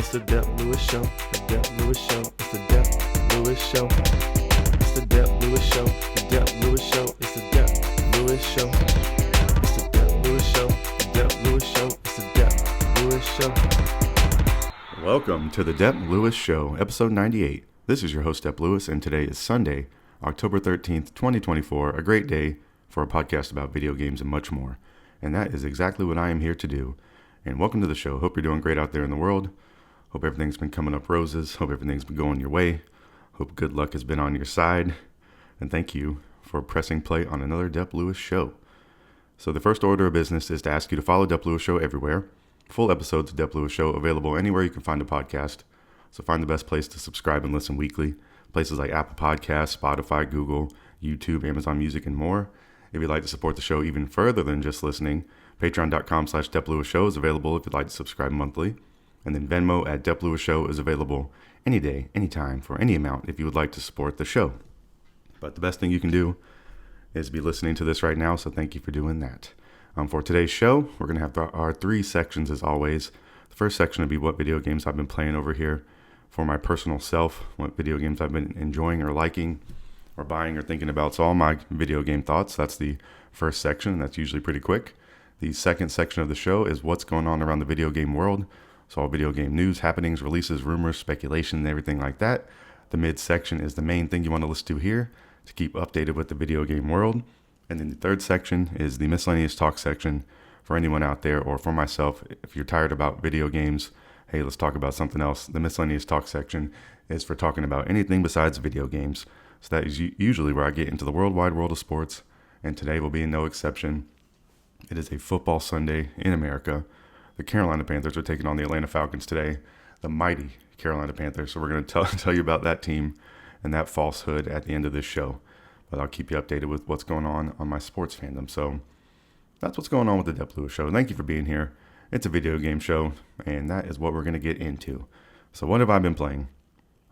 It's the Dep Lewis Show. The Dep Lewis Show. It's the Dep Lewis Show. It's the Dep Lewis Show. The Dep Lewis Show. It's the Dep Lewis Show. It's the Dep Lewis Show. The Dep Lewis Show. It's the Dep Lewis Show. Welcome to the Dep Lewis Show, episode 98. This is your host, Dep Lewis, and today is Sunday, October 13th, 2024, a great day for a podcast about video games and much more. And that is exactly what I am here to do. And welcome to the show. Hope you're doing great out there in the world. Hope everything's been coming up roses. Hope everything's been going your way. Hope good luck has been on your side. And thank you for pressing play on another Dep Lewis Show. So the first order of business is to ask you to follow Dep Lewis Show everywhere. Full episodes of Dep Lewis Show available anywhere you can find a podcast. So find the best place to subscribe and listen weekly. Places like Apple Podcasts, Spotify, Google, YouTube, Amazon Music, and more. If you'd like to support the show even further than just listening, patreon.com/DepLewisShow is available if you'd like to subscribe monthly. And then Venmo at Dep Lewis Show is available any day, anytime, for any amount if you would like to support the show. But the best thing you can do is be listening to this right now, so thank you for doing that. For today's show, we're going to have our three sections as always. The first section will be what video games I've been playing over here for my personal self, what video games I've been enjoying or liking or buying or thinking about. So all my video game thoughts, that's the first section, and that's usually pretty quick. The second section of the show is what's going on around the video game world. So all video game news, happenings, releases, rumors, speculation, and everything like that. The mid section is the main thing you want to listen to here to keep updated with the video game world. And then the third section is the miscellaneous talk section for anyone out there or for myself. If you're tired about video games, hey, let's talk about something else. The miscellaneous talk section is for talking about anything besides video games. So that is usually where I get into the worldwide world of sports. And today will be no exception. It is a football Sunday in America. The Carolina Panthers are taking on the Atlanta Falcons today, the mighty Carolina Panthers. So we're going to tell you about that team and that falsehood at the end of this show. But I'll keep you updated with what's going on my sports fandom. So that's what's going on with the Dep Lewis Show. Thank you for being here. It's a video game show, and that is what we're going to get into. So what have I been playing?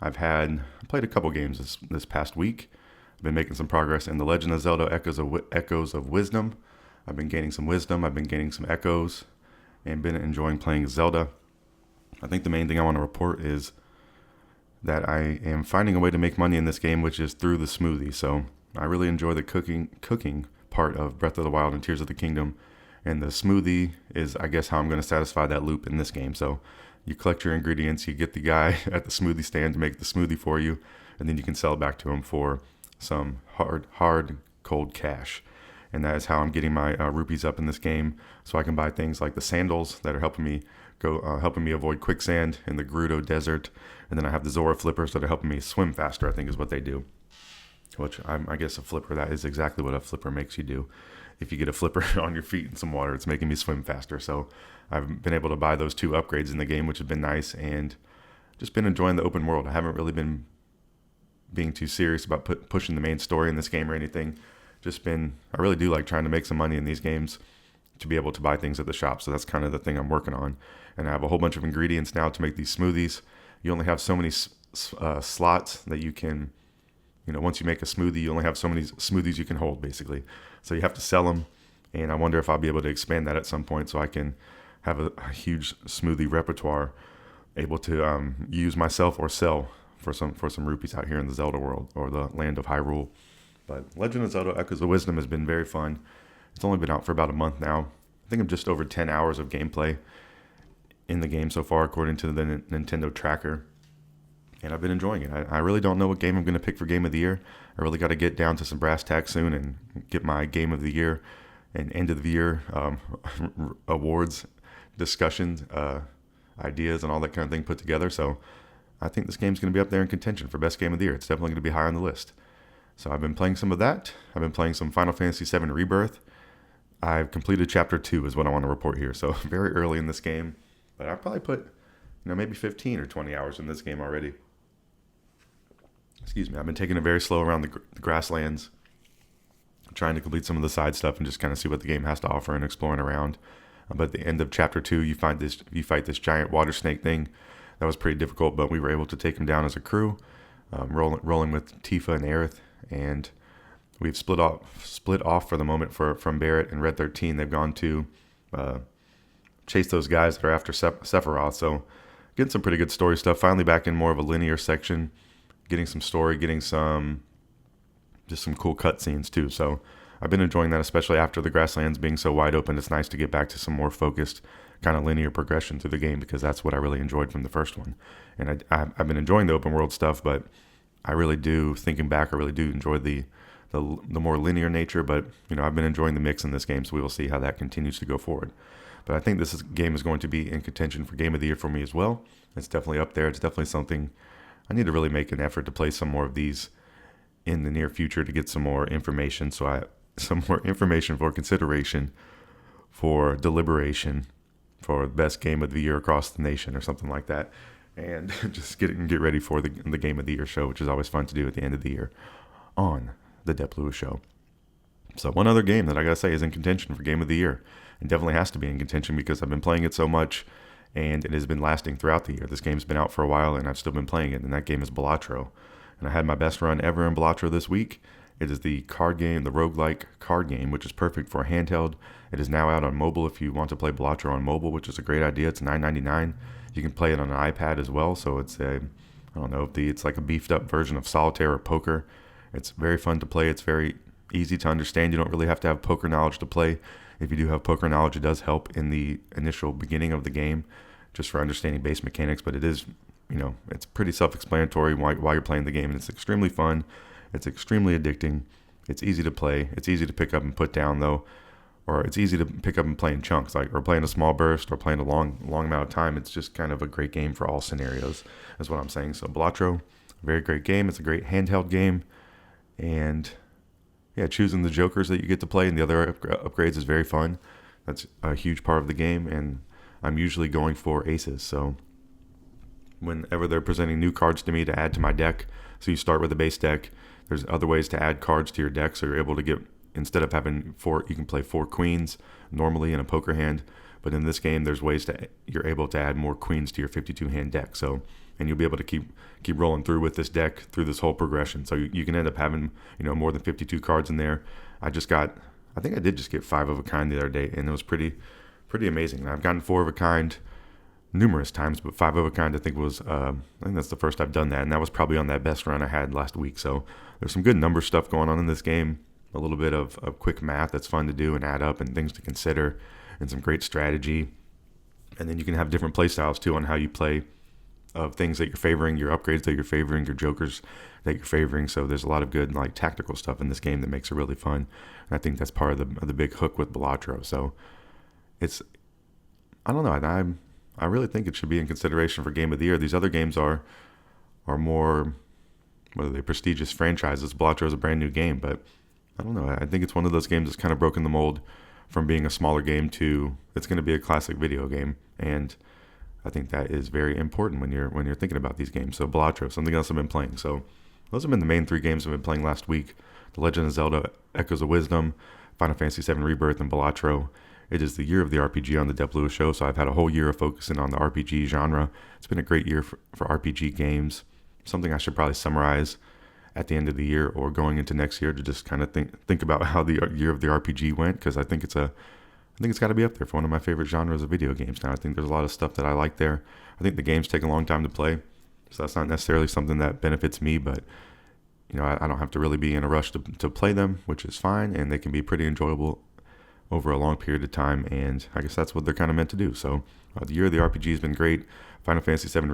I played a couple games this past week. I've been making some progress in The Legend of Zelda Echoes of Wisdom. I've been gaining some wisdom. I've been gaining some echoes. And been enjoying playing Zelda. I think the main thing I want to report is that I am finding a way to make money in this game, which is through the smoothie. So I really enjoy the cooking part of Breath of the Wild and Tears of the Kingdom. And the smoothie is, I guess, how I'm going to satisfy that loop in this game. So you collect your ingredients, you get the guy at the smoothie stand to make the smoothie for you, and then you can sell it back to him for some hard, cold cash. And that is how I'm getting my rupees up in this game, so I can buy things like the sandals that are helping me avoid quicksand in the Gerudo Desert, and then I have the Zora flippers that are helping me swim faster. I think is what they do. Which I guess a flipper, that is exactly what a flipper makes you do. If you get a flipper on your feet in some water, it's making me swim faster. So I've been able to buy those two upgrades in the game, which have been nice, and just been enjoying the open world. I haven't really been being too serious about pushing the main story in this game or anything. I really do like trying to make some money in these games to be able to buy things at the shop. So that's kind of the thing I'm working on. And I have a whole bunch of ingredients now to make these smoothies. You only have so many slots that you can, once you make a smoothie, you only have so many smoothies you can hold, basically. So you have to sell them. And I wonder if I'll be able to expand that at some point so I can have a huge smoothie repertoire able to use myself or sell for some rupees out here in the Zelda world or the land of Hyrule. But Legend of Zelda Echoes of Wisdom has been very fun. It's only been out for about a month now. I think I'm just over 10 hours of gameplay in the game so far, according to the Nintendo tracker. And I've been enjoying it. I really don't know what game I'm going to pick for Game of the Year. I really got to get down to some brass tacks soon and get my Game of the Year and End of the Year awards, discussions, ideas, and all that kind of thing put together. So I think this game's going to be up there in contention for Best Game of the Year. It's definitely going to be high on the list. So I've been playing some of that. I've been playing some Final Fantasy VII Rebirth. I've completed Chapter 2 is what I want to report here. So very early in this game. But I probably put, maybe 15 or 20 hours in this game already. Excuse me. I've been taking it very slow around the grasslands. Trying to complete some of the side stuff and just kind of see what the game has to offer and exploring around. But at the end of Chapter 2, you fight this giant water snake thing. That was pretty difficult, but we were able to take him down as a crew. Rolling with Tifa and Aerith. And we've split off for the moment from Barrett and Red 13. They've gone to chase those guys that are after Sephiroth. So getting some pretty good story stuff. Finally back in more of a linear section, getting some story, getting some cool cutscenes too. So I've been enjoying that, especially after the grasslands being so wide open. It's nice to get back to some more focused kind of linear progression through the game, because that's what I really enjoyed from the first one. And I've been enjoying the open world stuff, but I really do, thinking back, I really do enjoy the more linear nature. But I've been enjoying the mix in this game, so we will see how that continues to go forward. But I think this game is going to be in contention for Game of the Year for me as well. It's definitely up there. It's definitely something I need to really make an effort to play some more of these in the near future to get some more information. Some more information for consideration, for deliberation, for best game of the year across the nation or something like that. And just get ready for the Game of the Year show, which is always fun to do at the end of the year on the Dep Lewis Show. So one other game that I gotta say is in contention for Game of the Year. It definitely has to be in contention because I've been playing it so much and it has been lasting throughout the year. This game's been out for a while and I've still been playing it, and that game is Balatro. And I had my best run ever in Balatro this week. It is the card game, the roguelike card game, which is perfect for handheld. It is now out on mobile if you want to play Balatro on mobile, which is a great idea. It's $9.99. You can play it on an iPad as well, so it's it's like a beefed up version of solitaire or poker. It's very fun to play. It's very easy to understand. You don't really have to have poker knowledge to play. If you do have poker knowledge, it does help in the initial beginning of the game, just for understanding base mechanics. But it is, it's pretty self-explanatory while you're playing the game, and it's extremely fun. It's extremely addicting. It's easy to play. It's easy to pick up and put down, though, or it's easy to pick up and play in chunks, or playing a small burst or playing a long amount of time. It's just kind of a great game for all scenarios, is what I'm saying. So Balatro, very great game. It's a great handheld game, and yeah, choosing the jokers that you get to play and the other upgrades is very fun. That's a huge part of the game, and I'm usually going for aces. So whenever they're presenting new cards to me to add to my deck, so you start with a base deck. There's other ways to add cards to your deck, so you're able to get, instead of having you can play 4 queens normally in a poker hand, but in this game there's ways you're able to add more queens to your 52 hand deck. So, and you'll be able to keep rolling through with this deck through this whole progression. So you can end up having more than 52 cards in there. I think I did just get 5 of a kind the other day, and it was pretty amazing. And I've gotten 4 of a kind numerous times, but 5 of a kind I think that's the first I've done that, and that was probably on that best run I had last week. So there's some good number stuff going on in this game, a little bit of quick math that's fun to do and add up and things to consider, and some great strategy. And then you can have different play styles too on how you play, of things that you're favoring, your upgrades that you're favoring, your jokers that you're favoring. So there's a lot of good tactical stuff in this game that makes it really fun, and I think that's part of the big hook with Balatro. So I don't know, I really think it should be in consideration for Game of the Year. These other games are more, whether they're prestigious franchises. Balatro is a brand new game, but I don't know. I think it's one of those games that's kind of broken the mold from being a smaller game to it's going to be a classic video game, and I think that is very important when you're thinking about these games. So Balatro, something else I've been playing. So those have been the main 3 games I've been playing last week: The Legend of Zelda: Echoes of Wisdom, Final Fantasy VII Rebirth, and Balatro. It is the year of the RPG on the Dep Lewis Show, so I've had a whole year of focusing on the RPG genre. It's been a great year for RPG games. Something I should probably summarize at the end of the year or going into next year, to just kind of think about how the year of the RPG went, because I think it's got to be up there for one of my favorite genres of video games now. I think there's a lot of stuff that I like there. I think the games take a long time to play, so that's not necessarily something that benefits me, but I don't have to really be in a rush to play them, which is fine, and they can be pretty enjoyable over a long period of time, and I guess that's what they're kind of meant to do. So the year of the RPG has been great. Final Fantasy VII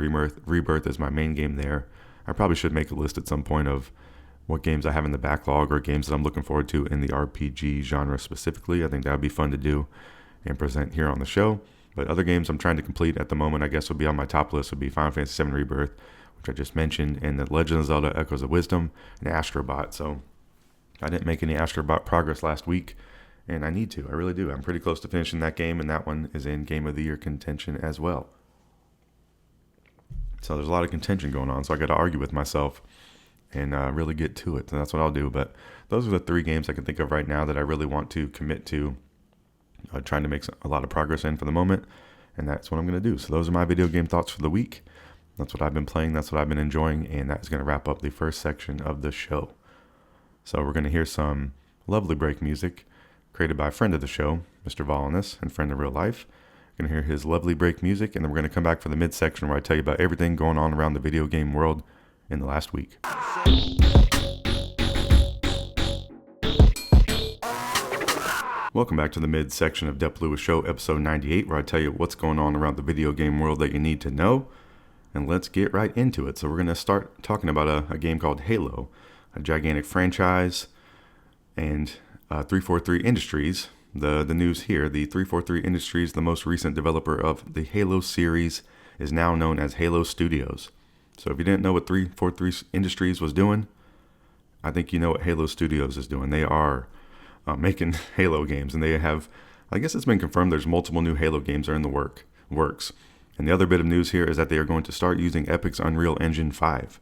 Rebirth is my main game there. I probably should make a list at some point of what games I have in the backlog or games that I'm looking forward to in the RPG genre specifically. I think that would be fun to do and present here on the show. But other games I'm trying to complete at the moment, I guess, would be on my top list, would be Final Fantasy VII Rebirth, which I just mentioned, and The Legend of Zelda: Echoes of Wisdom, and Astrobot. So I didn't make any Astrobot progress last week, and I need to. I really do. I'm pretty close to finishing that game, and that one is in Game of the Year contention as well. So there's a lot of contention going on, so I got to argue with myself and really get to it. And that's what I'll do. But those are the 3 games I can think of right now that I really want to commit to trying to make a lot of progress in for the moment, and that's what I'm going to do. So those are my video game thoughts for the week. That's what I've been playing. That's what I've been enjoying, and that's going to wrap up the first section of the show. So we're going to hear some lovely break music created by a friend of the show, Mr. Vollinus, and friend in real life. You're going to hear his lovely break music, and then we're going to come back for the midsection where I tell you about everything going on around the video game world in the last week. Welcome back to the midsection of Dep Lewis Show, episode 98, where I tell you what's going on around the video game world that you need to know. And let's get right into it. So we're going to start talking about a game called Halo, a gigantic franchise, and 343 Industries. The news here, the 343 Industries, the most recent developer of the Halo series, is now known as Halo Studios. So if you didn't know what 343 Industries was doing, I think you know what Halo Studios is doing. They are making Halo games, and they have, I guess it's been confirmed, there's multiple new Halo games are in the works. And the other bit of news here is that they are going to start using Epic's Unreal Engine 5.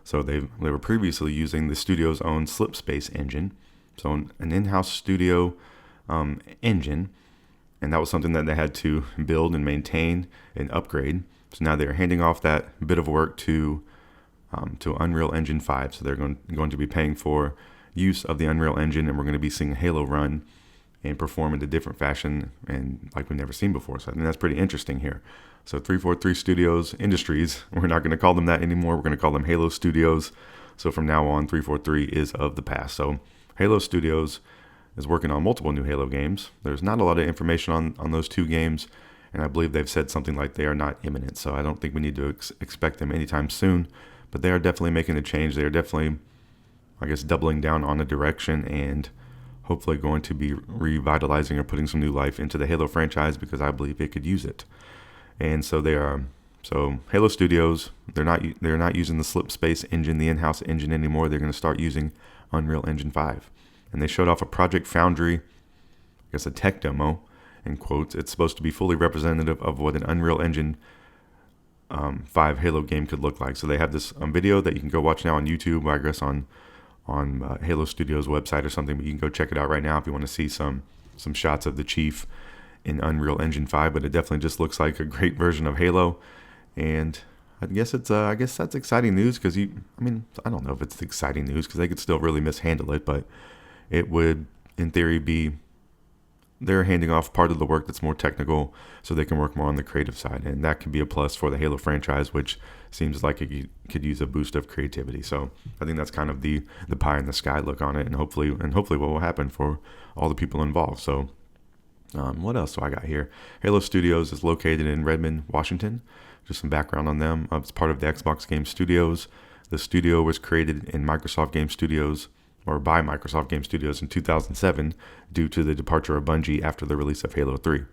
So they were previously using the studio's own Slipspace engine, so an in-house studio engine, and that was something that they had to build and maintain and upgrade. So now they're handing off that bit of work to Unreal Engine 5. So they're going to be paying for use of the Unreal Engine, and we're going to be seeing Halo run and perform in a different fashion and like we've never seen before. So I think that's pretty interesting here. So 343 Studios Industries, we're not going to call them that anymore. We're going to call them Halo Studios. So from now on, 343 is of the past. So Halo Studios is working on multiple new Halo games. There's not a lot of information on those two games, and I believe they've said something like they are not imminent. So I don't think we need to expect them anytime soon, but they are definitely making a change. They are definitely, I guess, doubling down on a direction and hopefully going to be revitalizing or putting some new life into the Halo franchise because I believe it could use it. And so they are. So Halo Studios, they're not using the Slipspace engine, the in-house engine anymore. They're going to start using Unreal Engine 5. And they showed off a Project Foundry, I guess a tech demo, in quotes. It's supposed to be fully representative of what an Unreal Engine 5 Halo game could look like. So they have this video that you can go watch now on YouTube, or I guess on Halo Studios website or something, but you can go check it out right now if you want to see some shots of the Chief in Unreal Engine 5, but it definitely just looks like a great version of Halo. And I guess that's exciting news because I don't know if it's exciting news because they could still really mishandle it, but it would in theory be they're handing off part of the work that's more technical so they can work more on the creative side, and that could be a plus for the Halo franchise, which seems like it could use a boost of creativity. So I think that's kind of the pie in the sky look on it, and hopefully what will happen for all the people involved. So what else do I got here? Halo Studios is located in Redmond, Washington. Just some background on them. It's part of the Xbox Game Studios. The studio was created in Microsoft Game Studios, or by Microsoft Game Studios in 2007 due to the departure of Bungie after the release of Halo 3.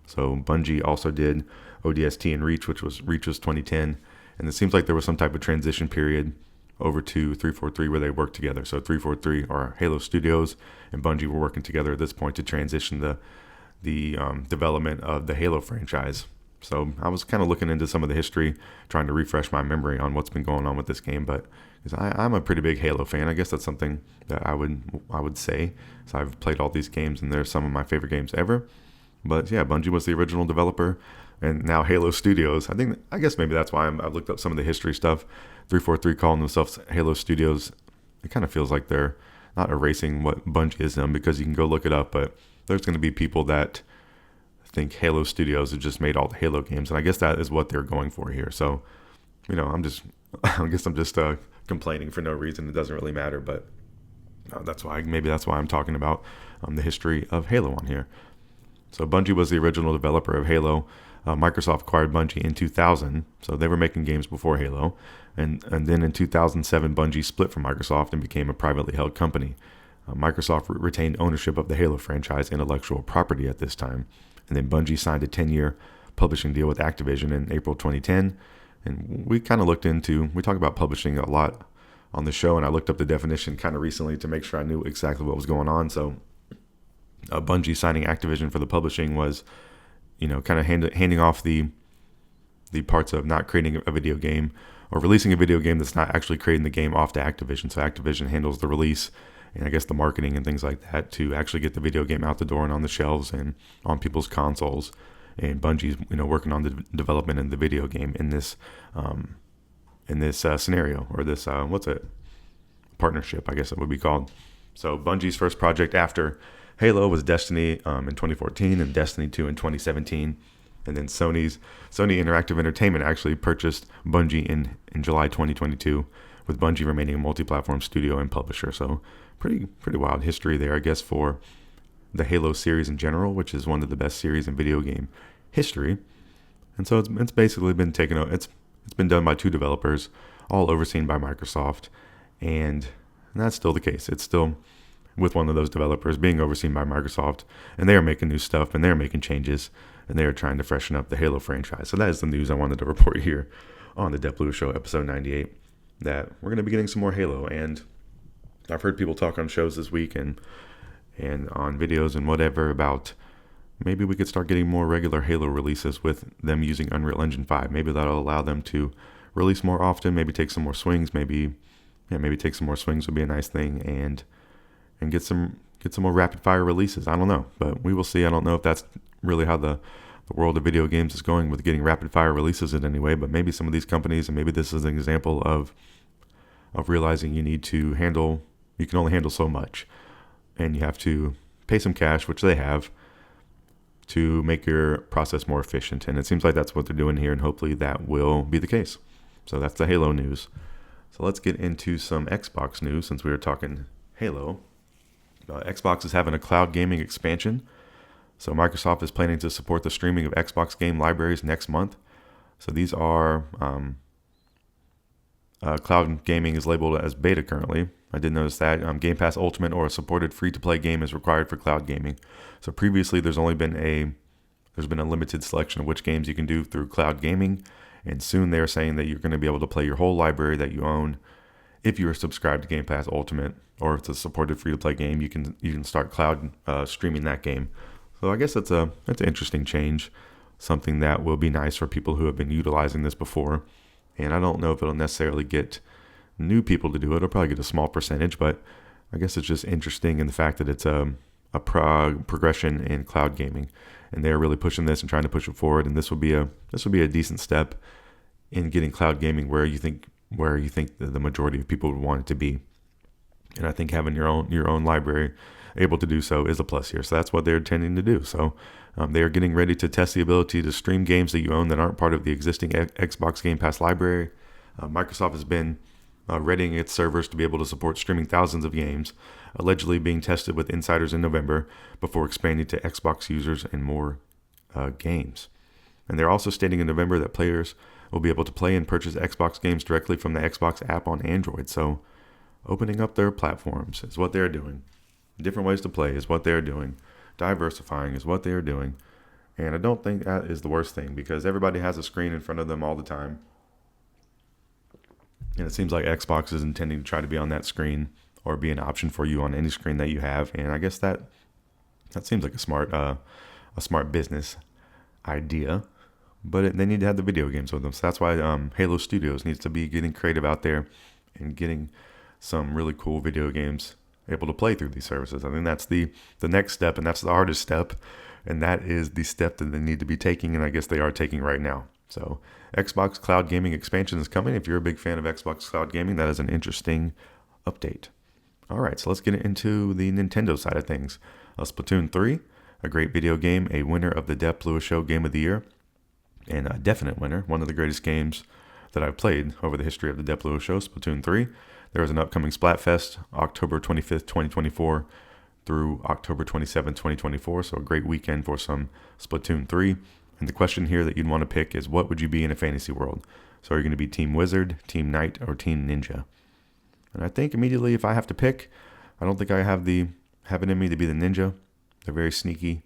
So Bungie also did ODST and Reach, which was 2010. And it seems like there was some type of transition period over to 343 where they worked together. So 343 are Halo Studios, and Bungie were working together at this point to transition the development of the Halo franchise. So I was kind of looking into some of the history, trying to refresh my memory on what's been going on with this game. But I'm a pretty big Halo fan. I guess that's something that I would say. So I've played all these games, and they're some of my favorite games ever. But yeah, Bungie was the original developer, and now Halo Studios. I guess maybe that's why I looked up some of the history stuff. 343 calling themselves Halo Studios. It kind of feels like they're not erasing what Bungie is them, because you can go look it up, but there's going to be people that think Halo Studios have just made all the Halo games, and I guess that is what they're going for here. So, I guess I'm just complaining for no reason. It doesn't really matter, but that's why I'm talking about the history of Halo on here. So Bungie was the original developer of Halo. Microsoft acquired Bungie in 2000, so they were making games before Halo, and then in 2007, Bungie split from Microsoft and became a privately held company. Microsoft retained ownership of the Halo franchise intellectual property at this time, and then Bungie signed a 10-year publishing deal with Activision in April 2010. And we kind of we talk about publishing a lot on the show, and I looked up the definition kind of recently to make sure I knew exactly what was going on. So Bungie signing Activision for the publishing was, kind of handing off the parts of not creating a video game or releasing a video game that's not actually creating the game off to Activision. So Activision handles the release and I guess the marketing and things like that to actually get the video game out the door and on the shelves and on people's consoles. And Bungie's, working on the development in the video game in this scenario, or this partnership, I guess it would be called. So Bungie's first project after Halo was Destiny in 2014 and Destiny 2 in 2017. And then Sony Interactive Entertainment actually purchased Bungie in July 2022, with Bungie remaining a multi-platform studio and publisher. So pretty wild history there, I guess, for the Halo series in general, which is one of the best series in video game history. And so it's basically been taken out. It's been done by 2 developers, all overseen by Microsoft, and that's still the case. It's still with one of those developers being overseen by Microsoft, and they are making new stuff, and they're making changes, and they are trying to freshen up the Halo franchise. So that is the news I wanted to report here on the Dep Lewis Show, episode 98, that we're going to be getting some more Halo. And I've heard people talk on shows this week and on videos and whatever about maybe we could start getting more regular Halo releases with them using Unreal Engine 5. Maybe that'll allow them to release more often, maybe take some more swings, maybe take some more swings would be a nice thing, and get some more rapid fire releases. I don't know, but we will see. I don't know if that's really how the world of video games is going with getting rapid fire releases in any way, but maybe some of these companies, and maybe this is an example of realizing you can only handle so much, and you have to pay some cash, which they have, to make your process more efficient. And it seems like that's what they're doing here, and hopefully that will be the case. So that's the Halo news. So let's get into some Xbox news since we were talking Halo. Xbox is having a cloud gaming expansion. So Microsoft is planning to support the streaming of Xbox game libraries next month. So these are cloud gaming is labeled as beta currently. I did notice that Game Pass Ultimate or a supported free-to-play game is required for cloud gaming. So previously, there's been a limited selection of which games you can do through cloud gaming, and soon they're saying that you're going to be able to play your whole library that you own if you are subscribed to Game Pass Ultimate, or if it's a supported free-to-play game, you can start cloud streaming that game. So I guess that's an interesting change, something that will be nice for people who have been utilizing this before. And I don't know if it'll necessarily get new people to do it. It'll probably get a small percentage, but I guess it's just interesting in the fact that it's a progression in cloud gaming, and they're really pushing this and trying to push it forward. And this will be a decent step in getting cloud gaming where you think the majority of people would want it to be. And I think having your own library able to do so is a plus here. So that's what they're intending to do. So they are getting ready to test the ability to stream games that you own that aren't part of the existing Xbox Game Pass library. Microsoft has been readying its servers to be able to support streaming thousands of games, allegedly being tested with insiders in November before expanding to Xbox users and more games. And they're also stating in November that players will be able to play and purchase Xbox games directly from the Xbox app on Android. So opening up their platforms is what they're doing. Different ways to play is what they're doing. Diversifying is what they're doing. And I don't think that is the worst thing, because everybody has a screen in front of them all the time. And it seems like Xbox is intending to try to be on that screen or be an option for you on any screen that you have. And I guess that seems like a smart business idea. But they need to have the video games with them. So that's why Halo Studios needs to be getting creative out there and getting some really cool video games able to play through these services. I think that's the next step, and that's the hardest step, and that is the step that they need to be taking, and I guess they are taking right now. So Xbox Cloud Gaming expansion is coming. If you're a big fan of Xbox Cloud Gaming, that is an interesting update. All right, so let's get into the Nintendo side of things. Splatoon 3, a great video game, a winner of the Dep Lewis Show Game of the Year, and a definite winner, one of the greatest games that I've played over the history of the Dep Lewis Show, Splatoon 3. There is an upcoming Splatfest, October 25th, 2024 through October 27th, 2024. So a great weekend for some Splatoon 3. And the question here that you'd want to pick is, what would you be in a fantasy world? So are you going to be Team Wizard, Team Knight, or Team Ninja? And I think immediately if I have to pick, I don't think I have it in me to be the Ninja. They're very sneaky.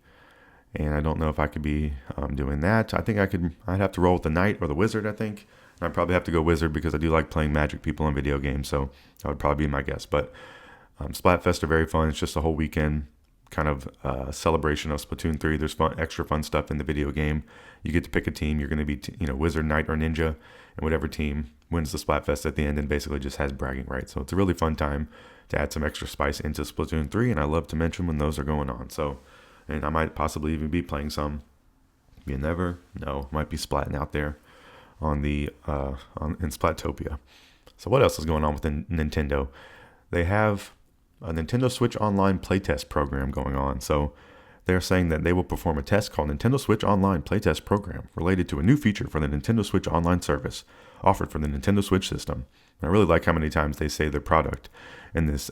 And I don't know if I could be doing that. I think I'd have to roll with the Knight or the Wizard, I think. I'd probably have to go Wizard because I do like playing Magic people in video games, so that would probably be my guess. But Splatfest are very fun. It's just a whole weekend kind of celebration of Splatoon 3. There's extra fun stuff in the video game. You get to pick a team. You're going to be Wizard, Knight, or Ninja, and whatever team wins the Splatfest at the end and basically just has bragging rights. So it's a really fun time to add some extra spice into Splatoon 3, and I love to mention when those are going on. So, and I might possibly even be playing some. You never know. Might be splatting out there in Splatopia. So what else is going on with Nintendo? They have a Nintendo Switch Online Playtest program going on. So they're saying that they will perform a test called Nintendo Switch Online Playtest Program related to a new feature for the Nintendo Switch Online service offered for the Nintendo Switch system. And I really like how many times they say their product in this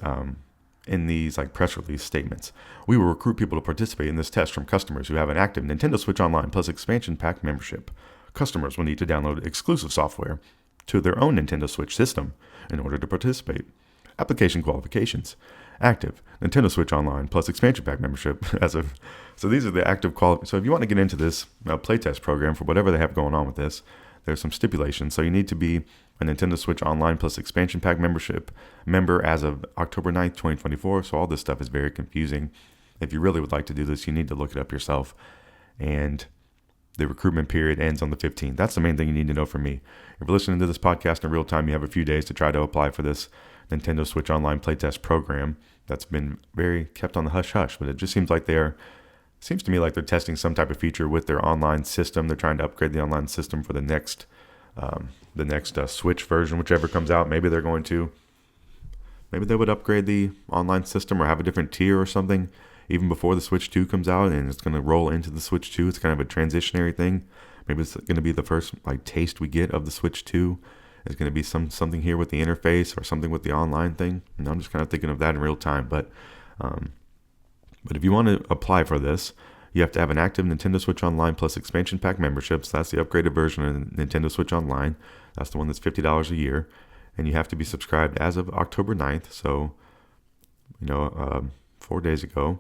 in these like press release statements. We will recruit people to participate in this test from customers who have an active Nintendo Switch Online plus expansion pack membership. Customers will need to download exclusive software to their own Nintendo Switch system in order to participate. Application qualifications. Active Nintendo Switch Online plus expansion pack membership so these are the active so if you want to get into this playtest program for whatever they have going on with this, there's some stipulations. So you need to be a Nintendo Switch Online plus expansion pack member as of October 9th, 2024. So all this stuff is very confusing. If you really would like to do this, you need to look it up yourself. And the recruitment period ends on the 15th. That's the main thing you need to know from me. If you're listening to this podcast in real time, you have a few days to try to apply for this Nintendo Switch Online playtest program that's been very kept on the hush-hush. But it just seems to me like they're testing some type of feature with their online system. They're trying to upgrade the online system for the next Switch version, whichever comes out. Maybe they would upgrade the online system or have a different tier or something even before the Switch 2 comes out, and it's going to roll into the Switch 2. It's kind of a transitionary thing. Maybe it's going to be the first taste we get of the Switch 2. It's going to be something here with the interface or something with the online thing. And I'm just kind of thinking of that in real time. But if you want to apply for this, you have to have an active Nintendo Switch Online plus expansion pack memberships. That's the upgraded version of Nintendo Switch Online. That's the one that's $50 a year. And you have to be subscribed as of October 9th. So, 4 days ago.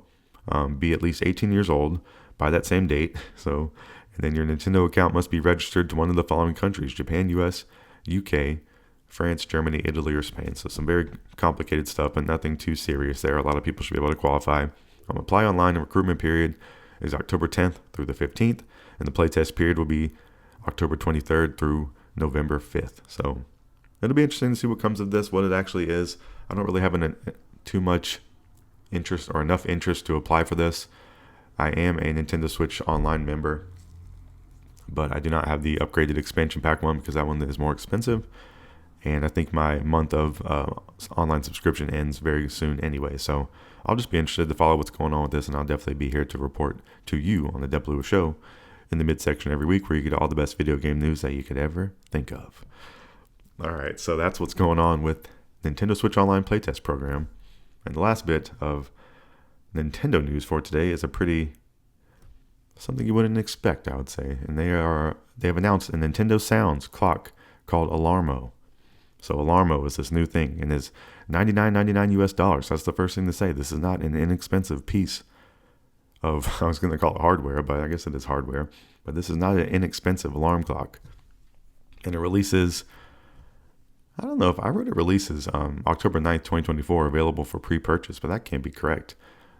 Be at least 18 years old by that same date. And then your Nintendo account must be registered to one of the following countries: Japan, US, UK, France, Germany, Italy, or Spain. So some very complicated stuff, but nothing too serious there. A lot of people should be able to qualify. Apply online. The recruitment period is October 10th through the 15th, and the playtest period will be October 23rd through November 5th. So it'll be interesting to see what comes of this, what it actually is. I don't really have too much interest or enough interest to apply for this. I am a Nintendo Switch Online member, but I do not have the upgraded expansion pack one because that one is more expensive. And I think my month of online subscription ends very soon anyway. So I'll just be interested to follow what's going on with this, and I'll definitely be here to report to you on the Dep Lewis Show in the midsection every week, where you get all the best video game news that you could ever think of. All right, so that's what's going on with Nintendo Switch Online Playtest Program. And the last bit of Nintendo news for today is something you wouldn't expect, I would say. And they have announced a Nintendo Sounds clock called Alarmo. So Alarmo is this new thing and is $99.99 US. That's the first thing to say. This is not an inexpensive piece of, I was going to call it hardware, but I guess it is hardware. But this is not an inexpensive alarm clock. And it releases, I don't know if I wrote it releases October 9th, 2024, available for pre-purchase, but that can't be correct.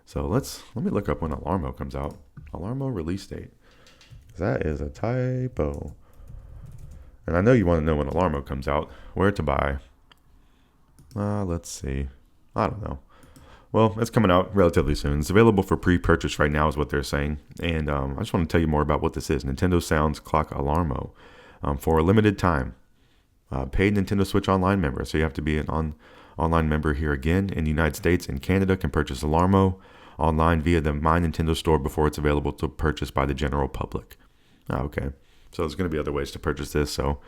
So let me look up when Alarmo comes out. Alarmo release date. That is a typo. And I know you want to know when Alarmo comes out. Where to buy? Let's see. I don't know. Well, it's coming out relatively soon. It's available for pre-purchase right now is what they're saying. And I just want to tell you more about what this is. Nintendo Sounds Clock Alarmo. For a limited time. Paid Nintendo Switch Online member. So you have to be an online member here again in the United States and Canada can purchase Alarmo online via the My Nintendo store before it's available to purchase by the general public. Okay. So there's going to be other ways to purchase this. So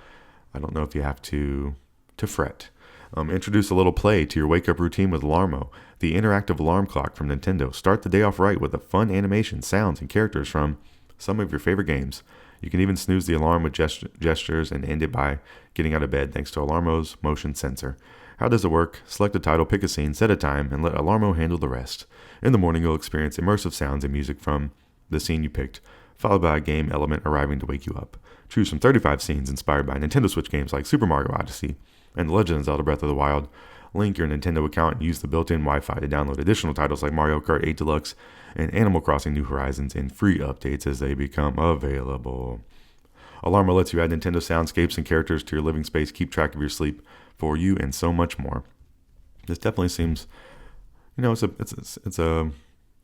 I don't know if you have to fret. Introduce a little play to your wake-up routine with Alarmo, the interactive alarm clock from Nintendo. Start the day off right with a fun animation, sounds, and characters from some of your favorite games. You can even snooze the alarm with gestures and end it by getting out of bed thanks to Alarmo's motion sensor. How does it work? Select a title, pick a scene, set a time, and let Alarmo handle the rest. In the morning, you'll experience immersive sounds and music from the scene you picked, followed by a game element arriving to wake you up. Choose from 35 scenes inspired by Nintendo Switch games like Super Mario Odyssey and The Legend of Zelda Breath of the Wild. Link your Nintendo account and use the built-in Wi-Fi to download additional titles like Mario Kart 8 Deluxe and Animal Crossing New Horizons in free updates as they become available. Alarmo lets you add Nintendo soundscapes and characters to your living space, keep track of your sleep for you, and so much more. This definitely seems, it's a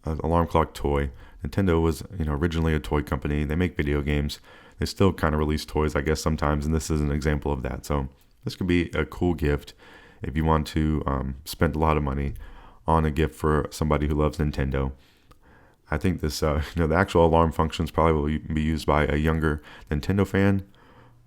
alarm clock toy. Nintendo was, originally a toy company. They make video games. They still kind of release toys, I guess, sometimes, and this is an example of that. So this could be a cool gift if you want to spend a lot of money on a gift for somebody who loves Nintendo. I think this, the actual alarm functions probably will be used by a younger Nintendo fan.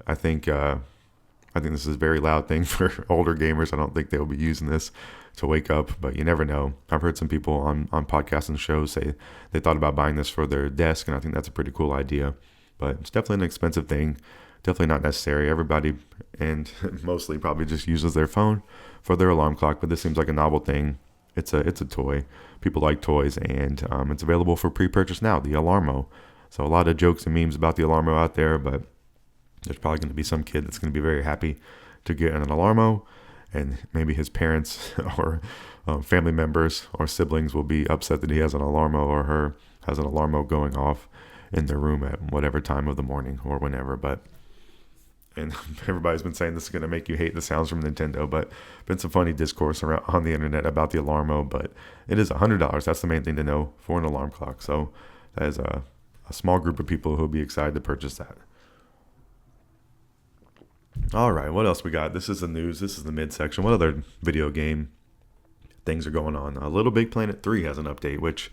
I think this is a very loud thing for older gamers. I don't think they'll be using this to wake up, but you never know. I've heard some people on podcasts and shows say they thought about buying this for their desk, and I think that's a pretty cool idea. But it's definitely an expensive thing. Definitely not necessary. Everybody, and mostly probably just uses their phone for their alarm clock, but this seems like a novel thing. It's a toy. People like toys, and it's available for pre-purchase now, the Alarmo. So a lot of jokes and memes about the Alarmo out there, but there's probably going to be some kid that's going to be very happy to get an Alarmo, and maybe his parents or family members or siblings will be upset that he has an Alarmo or her has an Alarmo going off in their room at whatever time of the morning or whenever. And everybody's been saying this is going to make you hate the sounds from Nintendo, but been some funny discourse around on the internet about the Alarmo. But it is $100. That's the main thing to know for an alarm clock. So that is a small group of people who will be excited to purchase that. All right, what else we got? This is the news. This is the midsection. What other video game things are going on? LitteBigPlanet 3 has an update, which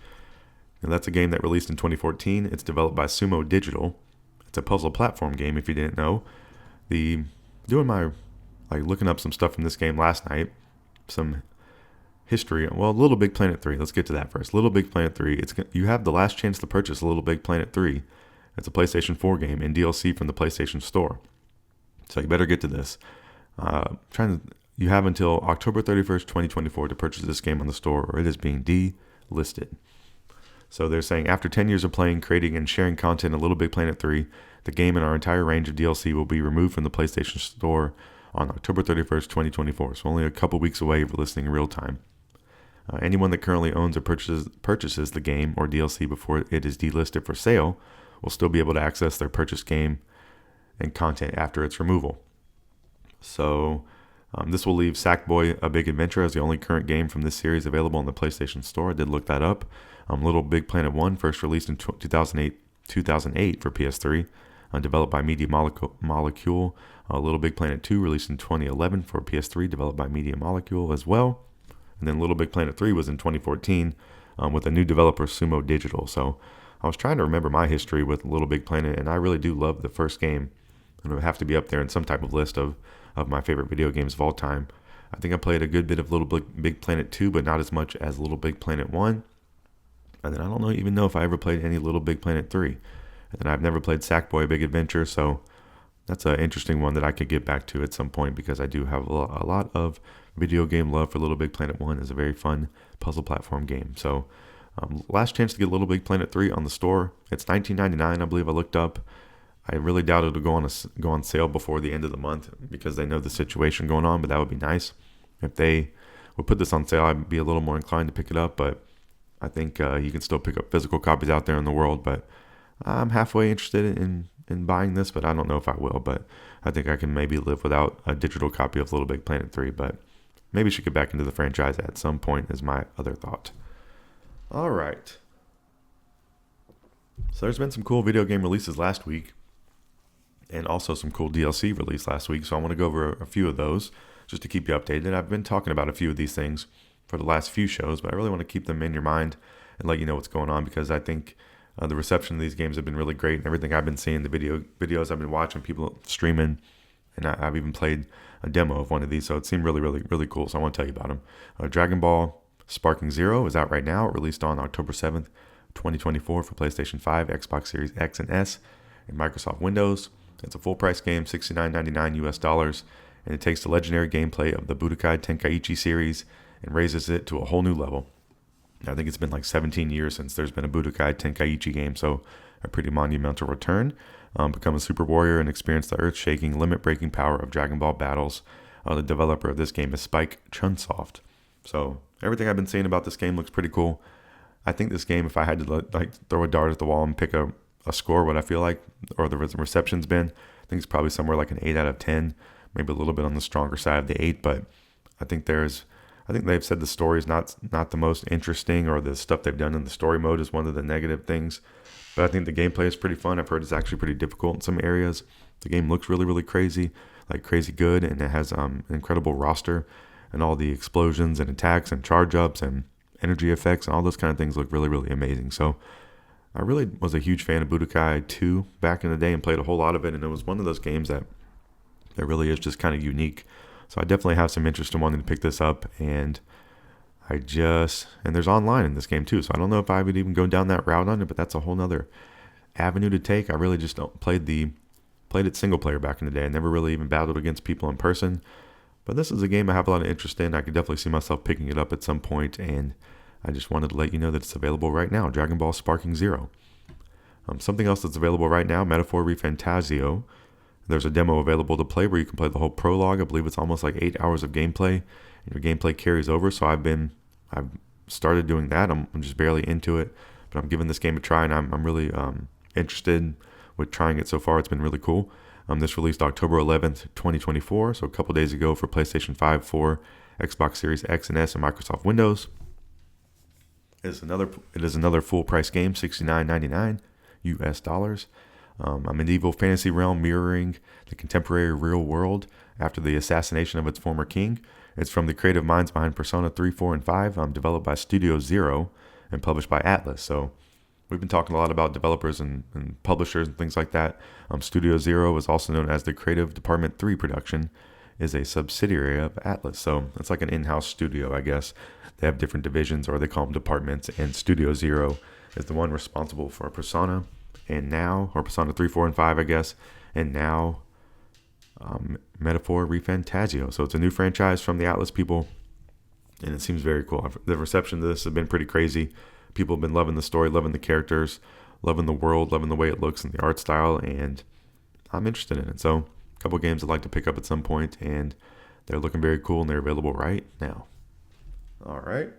that's a game that released in 2014. It's developed by Sumo Digital. It's a puzzle platform game, if you didn't know. Looking up some stuff from this game last night, some history. Well, LitteBigPlanet 3. Let's get to that first. LitteBigPlanet 3. You have the last chance to purchase LitteBigPlanet 3. It's a PlayStation 4 game and DLC from the PlayStation Store. So you better get to this. You have until October 31st, 2024 to purchase this game on the store, or it is being delisted. So they're saying after 10 years of playing, creating, and sharing content in LitteBigPlanet 3, the game and our entire range of DLC will be removed from the PlayStation Store on October 31st, 2024. So only a couple weeks away if you're listening in real time. Anyone that currently owns or purchases the game or DLC before it is delisted for sale will still be able to access their purchased game and content after its removal. So this will leave Sackboy: A Big Adventure as the only current game from this series available on the PlayStation Store. I did look that up. LitteBigPlanet 1 first released in 2008 for PS3, developed by Media Molecule. LitteBigPlanet 2 released in 2011 for PS3, developed by Media Molecule as well. And then LitteBigPlanet 3 was in 2014 with a new developer, Sumo Digital. So I was trying to remember my history with LitteBigPlanet, and I really do love the first game. And it would have to be up there in some type of list of my favorite video games of all time. I think I played a good bit of LitteBigPlanet 2, but not as much as LitteBigPlanet 1. And then I don't even know if I ever played any LitteBigPlanet 3. And I've never played Sackboy: A Big Adventure, so that's an interesting one that I could get back to at some point because I do have a lot of video game love for LitteBigPlanet 1. It's a very fun puzzle platform game. So last chance to get LitteBigPlanet 3 on the store. It's $19.99, I believe I looked up. I really doubt it'll go on sale before the end of the month because they know the situation going on, but that would be nice. If they would put this on sale, I'd be a little more inclined to pick it up, but I think you can still pick up physical copies out there in the world, but I'm halfway interested in buying this, but I don't know if I will, but I think I can maybe live without a digital copy of LitteBigPlanet 3, but maybe should get back into the franchise at some point is my other thought. All right. So there's been some cool video game releases last week and also some cool DLC released last week, so I want to go over a few of those just to keep you updated. I've been talking about a few of these things for the last few shows, but I really want to keep them in your mind and let you know what's going on because I think the reception of these games have been really great, and everything I've been seeing, the videos I've been watching, people streaming, and I've even played a demo of one of these, so it seemed really, really, really cool, so I want to tell you about them. Dragon Ball Sparking Zero is out right now. It released on October 7th, 2024 for PlayStation 5, Xbox Series X and S, and Microsoft Windows. It's a full-price game, $69.99 US, and it takes the legendary gameplay of the Budokai Tenkaichi series and raises it to a whole new level. I think it's been like 17 years since there's been a Budokai Tenkaichi game, so a pretty monumental return. Become a super warrior and experience the earth-shaking, limit-breaking power of Dragon Ball battles. The developer of this game is Spike Chunsoft. So everything I've been saying about this game looks pretty cool. I think this game, if I had to throw a dart at the wall and pick a score, what I feel like, or the reception's been, I think it's probably somewhere like an 8 out of 10, maybe a little bit on the stronger side of the 8, but I think they've said the story is not the most interesting, or the stuff they've done in the story mode is one of the negative things. But I think the gameplay is pretty fun. I've heard it's actually pretty difficult in some areas. The game looks really, really crazy good, and it has an incredible roster and all the explosions and attacks and charge ups and energy effects, and all those kind of things look really, really amazing. So I really was a huge fan of Budokai 2 back in the day and played a whole lot of it, and it was one of those games that really is just kind of unique. So I definitely have some interest in wanting to pick this up, and there's online in this game too, so I don't know if I would even go down that route on it, but that's a whole nother avenue to take. I really just played it single player back in the day. I never really even battled against people in person, but this is a game I have a lot of interest in. I could definitely see myself picking it up at some point, and I just wanted to let you know that it's available right now. Dragon Ball Sparking Zero. Something else that's available right now, Metaphor ReFantazio. There's a demo available to play where you can play the whole prologue. I believe it's almost like 8 hours of gameplay, and your gameplay carries over. So I've started doing that. I'm just barely into it, but I'm giving this game a try, and I'm really interested with trying it so far. It's been really cool. This released October 11th, 2024, so a couple days ago for PlayStation 5, 4, Xbox Series X and S, and Microsoft Windows. It is another full price game, $69.99 US. A medieval fantasy realm mirroring the contemporary real world after the assassination of its former king. It's from the creative minds behind Persona 3, 4, and 5, developed by Studio Zero and published by Atlas. So we've been talking a lot about developers and publishers and things like that. Studio Zero is also known as the Creative Department 3 Production, is a subsidiary of Atlas. So it's like an in-house studio, I guess. They have different divisions, or they call them departments, and Studio Zero is the one responsible for Persona, and now, or Persona 3, 4, and 5, I guess, and now Metaphor ReFantazio. So it's a new franchise from the Atlas people, and it seems very cool. The reception to this has been pretty crazy. People have been loving the story, loving the characters, loving the world, loving the way it looks and the art style, and I'm interested in it. So a couple games I'd like to pick up at some point, and they're looking very cool, and they're available right now. All right.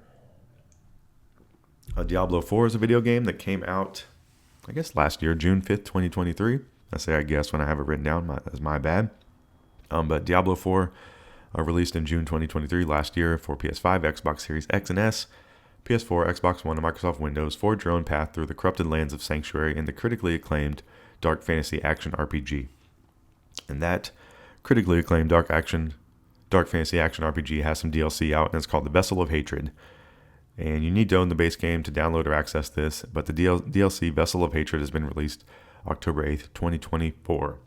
Diablo 4 is a video game that came out, I guess, last year, June 5th, 2023. I guess when I have it written down. That's my bad. But Diablo 4 released in June 2023 last year for PS5, Xbox Series X and S, PS4, Xbox One, and Microsoft Windows. Forge your own path through the corrupted lands of Sanctuary in the critically acclaimed dark fantasy action RPG. And that critically acclaimed dark fantasy action RPG has some DLC out, and it's called The Vessel of Hatred. And you need to own the base game to download or access this, but the DLC Vessel of Hatred has been released October 8th, 2024.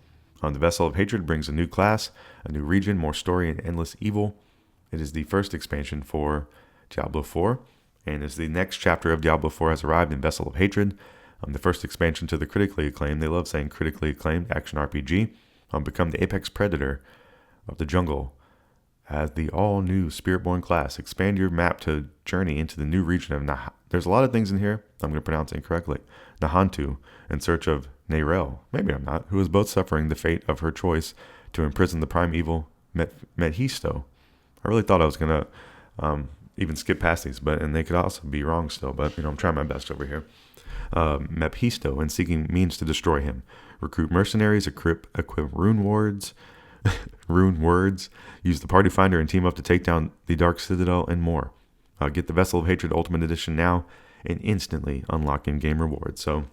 The Vessel of Hatred brings a new class, a new region, more story, and endless evil. It is the first expansion for Diablo 4, and as the next chapter of Diablo 4 has arrived in Vessel of Hatred, the first expansion to the critically acclaimed, they love saying critically acclaimed, action RPG, become the apex predator of the jungle as the all-new Spiritborn class. Expand your map to journey into the new region of There's a lot of things in here, I'm going to pronounce it incorrectly. Nahantu, in search of Neyrel, maybe I'm not, who is both suffering the fate of her choice to imprison the prime evil Mephisto. I really thought I was going to even skip past these, and they could also be wrong still, but I'm trying my best over here. Mephisto, and seeking means to destroy him. Recruit mercenaries, equip rune words, use the party finder and team up to take down the Dark Citadel and more. Get the Vessel of Hatred Ultimate Edition now and instantly unlock in-game rewards. So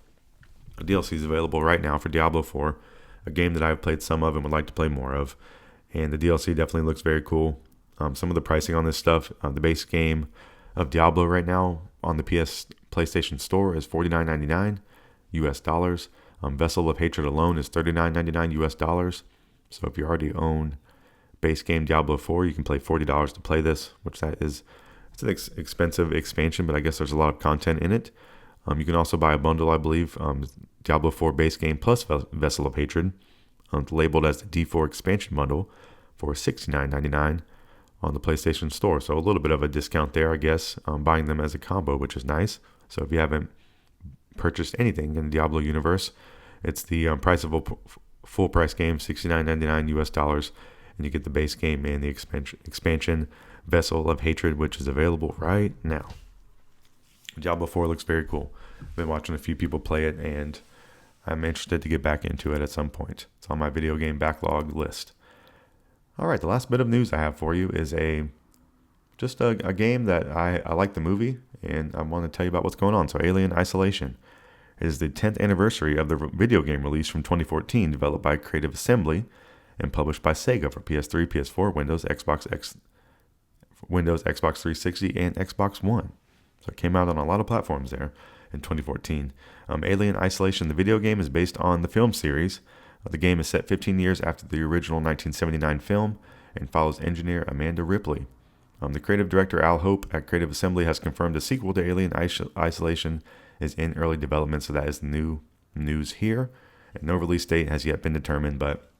the DLC is available right now for Diablo 4, a game that I've played some of and would like to play more of. And the DLC definitely looks very cool. Some of the pricing on this stuff, the base game of Diablo right now on the PlayStation Store is $49.99 US. Vessel of Hatred alone is $39.99 US. So if you already own base game Diablo 4, you can pay $40 to play this, which it's an expensive expansion, but I guess there's a lot of content in it. You can also buy a bundle, I believe, Diablo 4 base game plus Vessel of Hatred, labeled as the D4 expansion bundle for $69.99 on the PlayStation Store. So a little bit of a discount there, I guess, buying them as a combo, which is nice. So if you haven't purchased anything in the Diablo universe, it's the price of a full price game, $69.99 US, and you get the base game and the expansion Vessel of Hatred, which is available right now. Diablo 4 looks very cool. I've been watching a few people play it, and I'm interested to get back into it at some point. It's on my video game backlog list. All right, the last bit of news I have for you is a game that I like the movie, and I want to tell you about what's going on. So Alien Isolation is the 10th anniversary of the video game release from 2014, developed by Creative Assembly and published by Sega for PS3, PS4, Windows, Xbox 360, and Xbox One. So it came out on a lot of platforms there in 2014. Alien Isolation, the video game, is based on the film series. The game is set 15 years after the original 1979 film and follows engineer Amanda Ripley. The creative director Al Hope at Creative Assembly has confirmed a sequel to Alien Isolation is in early development, so that is new news here. And no release date has yet been determined, but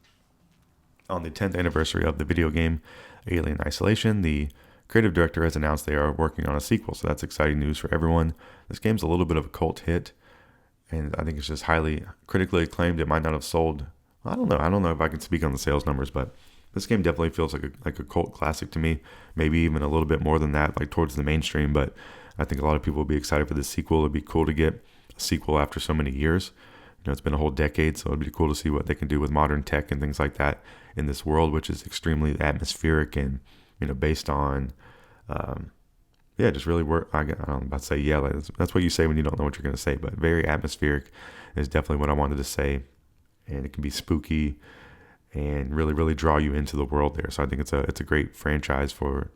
on the 10th anniversary of the video game Alien Isolation, the creative director has announced they are working on a sequel, so that's exciting news for everyone. This game's a little bit of a cult hit, and I think it's just highly critically acclaimed. It might not have sold. I don't know if I can speak on the sales numbers, but this game definitely feels like a cult classic to me. Maybe even a little bit more than that, like towards the mainstream. But I think a lot of people will be excited for this sequel. It'd be cool to get a sequel after so many years. It's been a whole decade, so it'd be cool to see what they can do with modern tech and things like that in this world, which is extremely atmospheric and based on, just really work. I don't know about to say like that's what you say when you don't know what you're going to say, but very atmospheric is definitely what I wanted to say, and it can be spooky and really, really draw you into the world there. So I think it's a great franchise for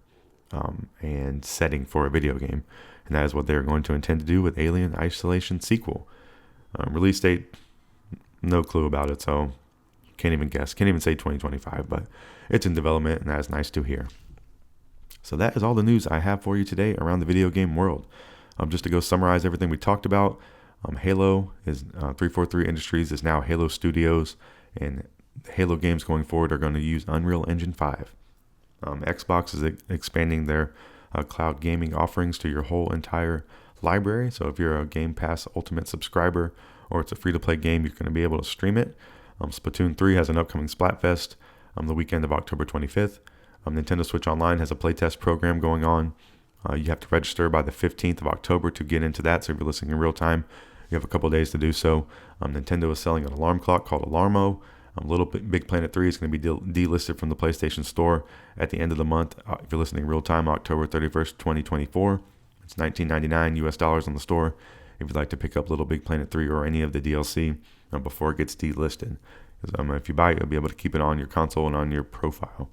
and setting for a video game, and that is what they're going to intend to do with Alien Isolation sequel. Release date, no clue about it, so can't even guess. Can't even say 2025, but it's in development, and that is nice to hear. So that is all the news I have for you today around the video game world. Just to go summarize everything we talked about, Halo is 343 Industries is now Halo Studios, and Halo games going forward are going to use Unreal Engine 5. Xbox is expanding their cloud gaming offerings to your whole entire library. So if you're a Game Pass Ultimate subscriber or it's a free-to-play game, you're going to be able to stream it. Splatoon 3 has an upcoming Splatfest the weekend of October 25th. Nintendo Switch Online has a playtest program going on. You have to register by the 15th of October to get into that. So if you're listening in real time, you have a couple days to do so. Nintendo is selling an alarm clock called Alarmo. LitteBigPlanet 3 is going to be delisted from the PlayStation Store at the end of the month. If you're listening in real time, October 31st, 2024. It's $19.99 US on the store if you'd like to pick up LitteBigPlanet 3 or any of the DLC before it gets delisted. If you buy it, you'll be able to keep it on your console and on your profile.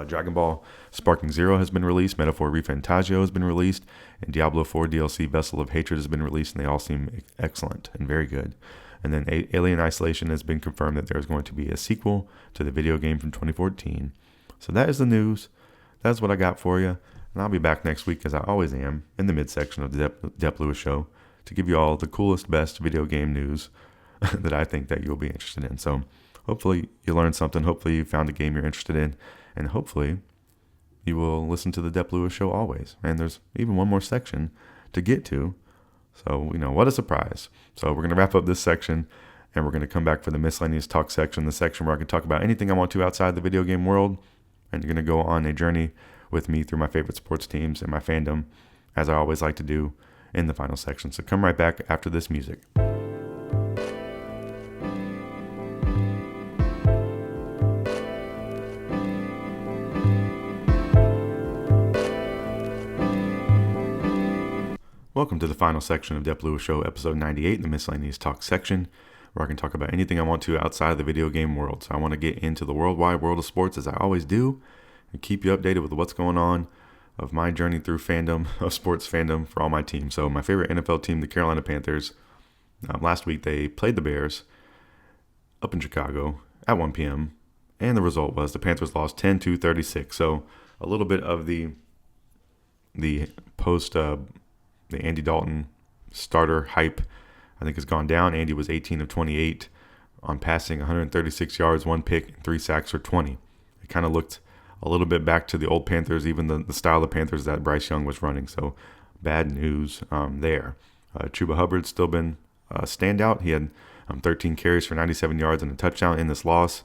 Dragon Ball Sparking Zero has been released, Metaphor ReFantazio has been released, and Diablo 4 DLC Vessel of Hatred has been released, and they all seem excellent and very good. And then Alien Isolation has been confirmed that there's going to be a sequel to the video game from 2014. So that is the news. That's what I got for you. And I'll be back next week, as I always am, in the midsection of the Dep Lewis Show to give you all the coolest, best video game news that I think that you'll be interested in. So hopefully you learned something. Hopefully you found a game you're interested in. And hopefully you will listen to the Dep Lewis Show always. And there's even one more section to get to. So, what a surprise. So we're going to wrap up this section, and we're going to come back for the Miscellaneous Talk section, the section where I can talk about anything I want to outside the video game world. And you're going to go on a journey with me through my favorite sports teams and my fandom, as I always like to do in the final section. So come right back after this music. Welcome to the final section of Dep Lewis Show, episode 98, the Miscellaneous Talk section, where I can talk about anything I want to outside of the video game world. So I want to get into the worldwide world of sports, as I always do, and keep you updated with what's going on of my journey through fandom, of sports fandom for all my teams. So my favorite NFL team, the Carolina Panthers, last week they played the Bears up in Chicago at 1 p.m., and the result was the Panthers lost 10-36. So a little bit of the post the Andy Dalton starter hype, I think, has gone down. Andy was 18 of 28 on passing, 136 yards, 1 pick, and 3 sacks for 20. It kind of looked a little bit back to the old Panthers, even the style of Panthers that Bryce Young was running. So bad news there. Chuba Hubbard's still been a standout. He had 13 carries for 97 yards and a touchdown in this loss.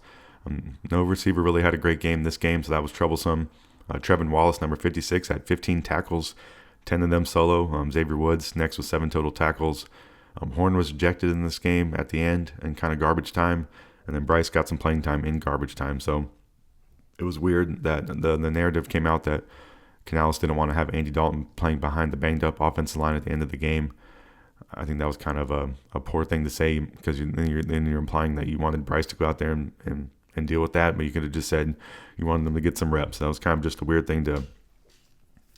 No receiver really had a great game this game, so that was troublesome. Trevin Wallace, number 56, had 15 tackles, 10 of them solo. Xavier Woods next with 7 total tackles. Horn was ejected in this game at the end in kind of garbage time, and then Bryce got some playing time in garbage time. So it was weird that the narrative came out that Canales didn't want to have Andy Dalton playing behind the banged up offensive line at the end of the game. I think that was kind of a poor thing to say, because then you're implying that you wanted Bryce to go out there and deal with that, but you could have just said you wanted them to get some reps. That was kind of just a weird thing to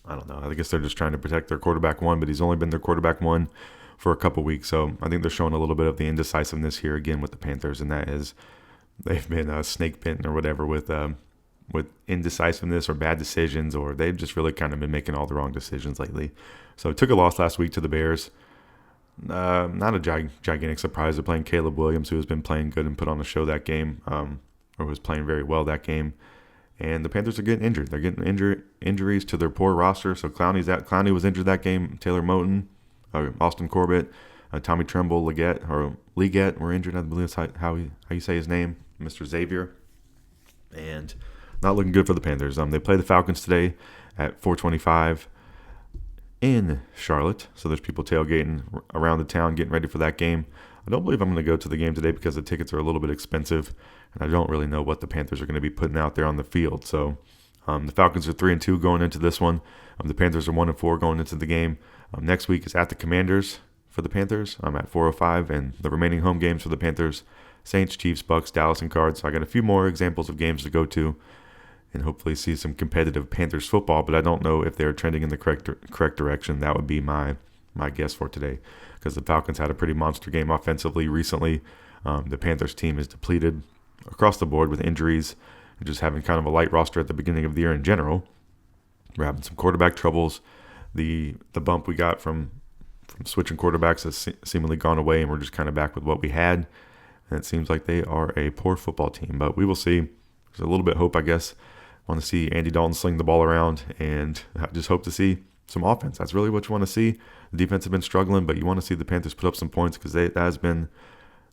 I don't know. I guess they're just trying to protect their quarterback one, but he's only been their quarterback one for a couple weeks. So I think they're showing a little bit of the indecisiveness here again with the Panthers, and that is they've been snake bitten or whatever with indecisiveness or bad decisions, or they've just really kind of been making all the wrong decisions lately. So took a loss last week to the Bears. Not a gigantic surprise. They're playing Caleb Williams, who has been playing good and put on a show that game, or was playing very well that game. And the Panthers are getting injured. They're getting injuries to their poor roster. So Clowney was injured that game. Taylor Moton, Austin Corbett, Tommy Tremble, Leggett were injured. I believe that's how you say his name, Mr. Xavier. And not looking good for the Panthers. They play the Falcons today at 4:25 in Charlotte. So there's people tailgating around the town getting ready for that game. I don't believe I'm going to go to the game today because the tickets are a little bit expensive, and I don't really know what the Panthers are going to be putting out there on the field. So the Falcons are 3-2 going into this one. The Panthers are 1-4 going into the game. Next week is at the Commanders for the Panthers. I'm at 4:05, and the remaining home games for the Panthers: Saints, Chiefs, Bucks, Dallas, and Cards. So I got a few more examples of games to go to, and hopefully see some competitive Panthers football. But I don't know if they're trending in the correct direction. That would be my guess for today, because the Falcons had a pretty monster game offensively recently. The Panthers team is depleted across the board with injuries and just having kind of a light roster at the beginning of the year in general. We're having some quarterback troubles. The bump we got from switching quarterbacks has seemingly gone away, and we're just kind of back with what we had. And it seems like they are a poor football team, but we will see. There's a little bit of hope, I guess. I want to see Andy Dalton sling the ball around, and I just hope to see some offense. That's really what you want to see. The defense has been struggling, but you want to see the Panthers put up some points, because that has been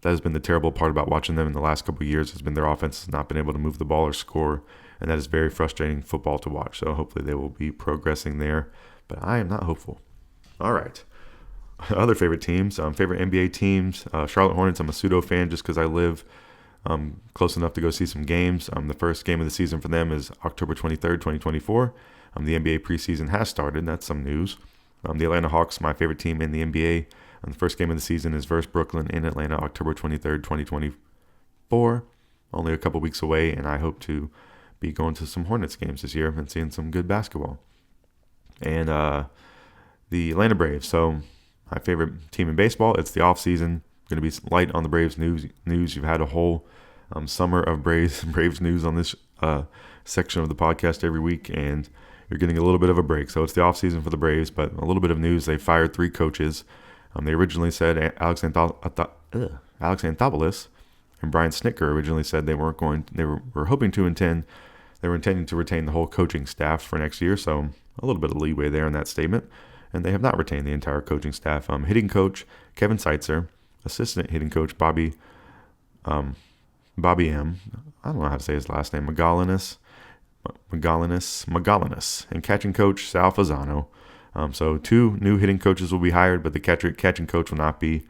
the terrible part about watching them in the last couple of years, has been their offense has not been able to move the ball or score, and that is very frustrating football to watch. So hopefully they will be progressing there, but I am not hopeful. All right. Other favorite teams, favorite NBA teams, Charlotte Hornets. I'm a pseudo fan just because I live close enough to go see some games. The first game of the season for them is October 23rd, 2024. The NBA preseason has started. That's some news. The Atlanta Hawks, my favorite team in the NBA. The first game of the season is versus Brooklyn in Atlanta, October 23rd, 2024. Only a couple weeks away, and I hope to be going to some Hornets games this year and seeing some good basketball. And the Atlanta Braves. So my favorite team in baseball. It's the off season. Going to be light on the Braves news. You've had a whole summer of Braves news on this section of the podcast every week, and you're getting a little bit of a break. So it's the off season for the Braves, but a little bit of news. They fired 3 coaches. They originally said Alex Anthopoulos and Brian Snitker originally said they were intending to retain the whole coaching staff for next year. So a little bit of leeway there in that statement. And they have not retained the entire coaching staff. Hitting coach Kevin Seitzer, assistant hitting coach Bobby M. I don't know how to say his last name. Magalinis, and catching coach Sal Fasano. So 2 new hitting coaches will be hired, but the catching coach will not be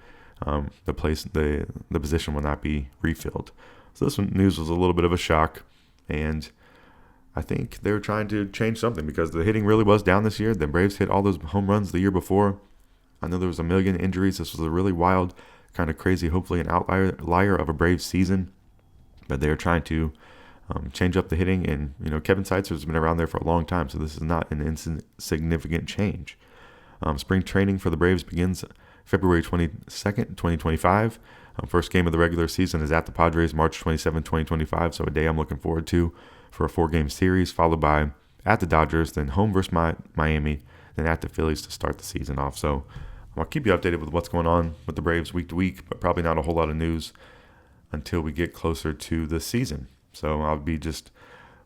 the position will not be refilled. So this news was a little bit of a shock, and I think they're trying to change something because the hitting really was down this year. The Braves hit all those home runs the year before. I know there was a million injuries. This was a really wild, kind of crazy, hopefully an outlier of a Braves season, but they're trying to change up the hitting, and Kevin Seitzer has been around there for a long time, so this is not an insignificant change. Spring training for the Braves begins February 22nd, 2025. First game of the regular season is at the Padres, March 27, 2025, so a day I'm looking forward to for a 4-game series, followed by at the Dodgers, then home versus Miami, then at the Phillies to start the season off. So I'll keep you updated with what's going on with the Braves week to week, but probably not a whole lot of news until we get closer to the season. So I'll be just,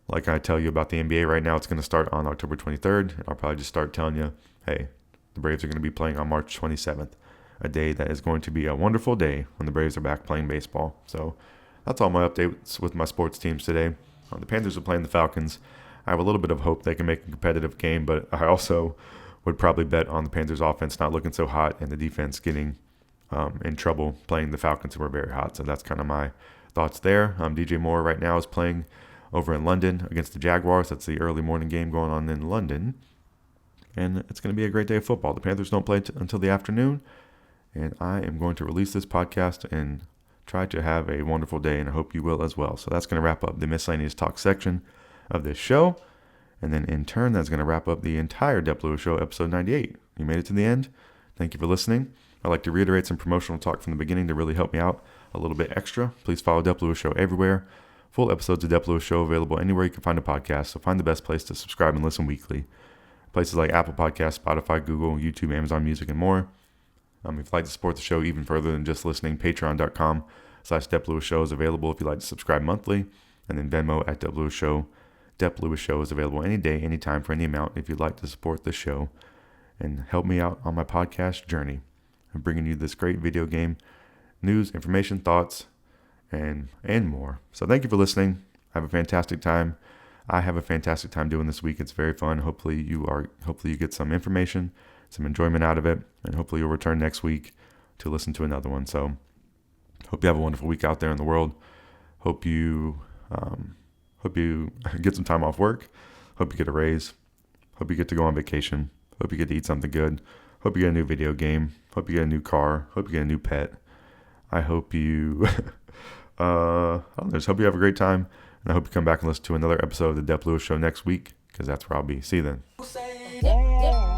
like I tell you about the NBA right now, it's going to start on October 23rd. I'll probably just start telling you, hey, the Braves are going to be playing on March 27th, a day that is going to be a wonderful day when the Braves are back playing baseball. So that's all my updates with my sports teams today. The Panthers are playing the Falcons. I have a little bit of hope they can make a competitive game, but I also would probably bet on the Panthers offense not looking so hot and the defense getting in trouble playing the Falcons, who are very hot. So that's kind of my thoughts there. DJ Moore right now is playing over in London against the Jaguars. That's the early morning game going on in London. And it's going to be a great day of football. The Panthers don't play until the afternoon. And I am going to release this podcast and try to have a wonderful day, and I hope you will as well. So that's going to wrap up the Miscellaneous Talk section of this show. And then in turn, that's going to wrap up the entire Dep Lewis Show, episode 98. You made it to the end. Thank you for listening. I'd like to reiterate some promotional talk from the beginning to really help me out a little bit extra. Please follow Dep Lewis Show everywhere. Full episodes of Dep Lewis Show available anywhere you can find a podcast, so find the best place to subscribe and listen weekly. Places like Apple Podcasts, Spotify, Google, YouTube, Amazon Music, and more. If you'd like to support the show even further than just listening, patreon.com/Dep Lewis Show is available if you'd like to subscribe monthly. And then Venmo at Dep Lewis Show. Dep Lewis Show is available any day, anytime, for any amount if you'd like to support the show and help me out on my podcast journey. I'm bringing you this great video game news, information, thoughts, and more. So thank you for listening. Have a fantastic time. I have a fantastic time doing this week. It's very fun. Hopefully you get some information, some enjoyment out of it, and hopefully you'll return next week to listen to another one. So hope you have a wonderful week out there in the world. Hope you get some time off work. Hope you get a raise. Hope you get to go on vacation. Hope you get to eat something good. Hope you get a new video game. Hope you get a new car. Hope you get a new pet. I hope you just hope you have a great time. And I hope you come back and listen to another episode of the Dep Lewis Show next week, because that's where I'll be. See you then.